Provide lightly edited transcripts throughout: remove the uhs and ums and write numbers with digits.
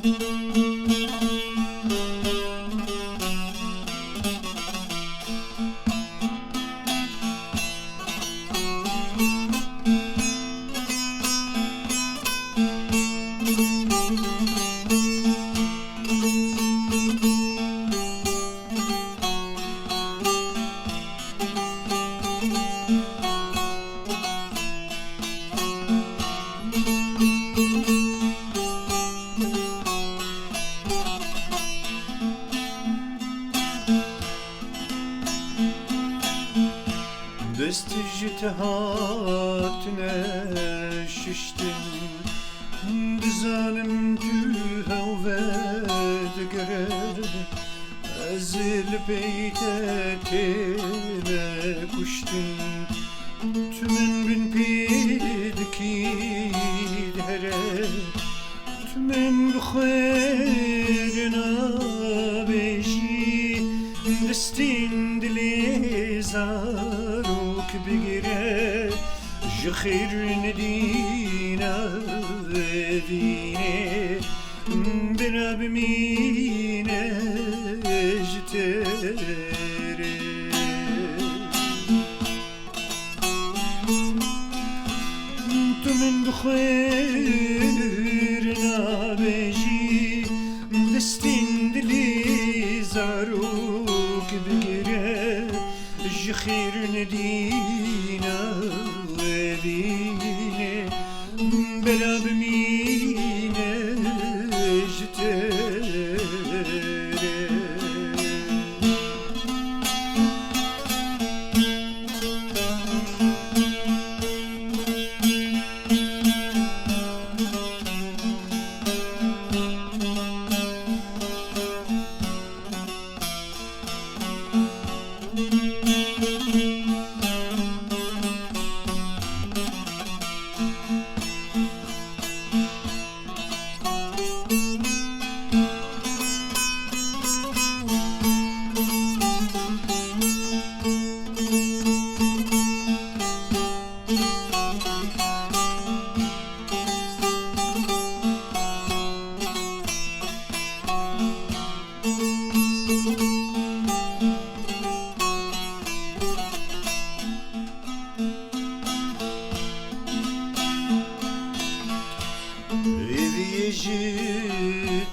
دستش هاتنه ششتن بزانم تو هوت گره از البیت تیمه کشتن تو من بین پید کید هره تو من بخیر نابشی دستین دلی زاروک بگیره جخیر ندینه دینه برا بمینه جتره تو من بخیر نابجی دستین دلی زاروک بگیره جخیر ندینه دینه بلا بمینه جتره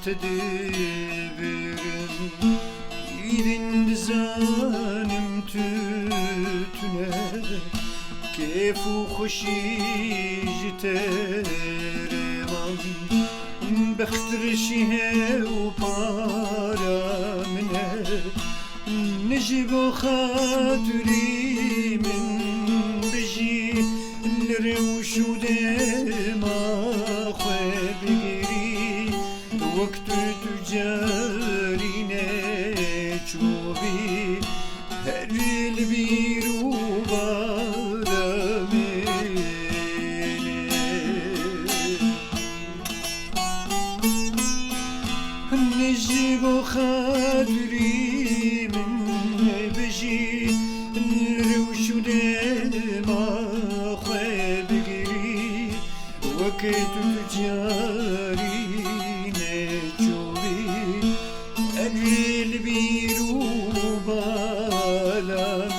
تدبرم ایدین دزانم تتونه کیف و خوشی جترمان بخترشیه و پارا منه نجیب و خاطری من بجی لروشوده ما خواه بگیری وقت تجارینه چوبی هر البیرو بارا منه نجیب و خاطری من بجی روشوده ما خواه بگیری وقت تجاری البيرو بالا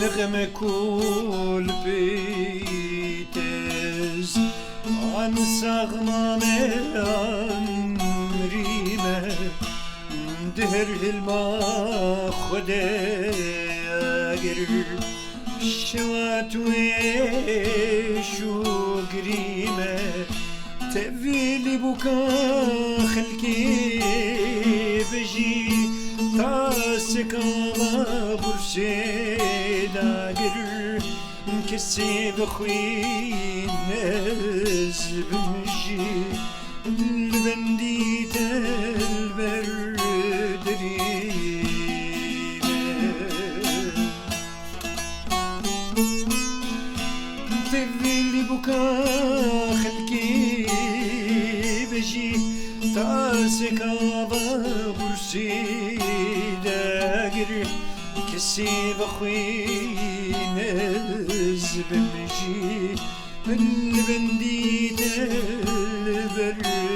نغمة كل بيتز عن سغمة من ريمة دهر الماء خداقر شوات ويشو قريمة تفيلي بكا خلقي بجي تاسك الله برشي داقر كسي بخوي ناس بمجي البنديت البردري تفيلي بكا خلقي بجي تاسك الله برشي داقر كسي بخوي ناس بمجي البنديت البردري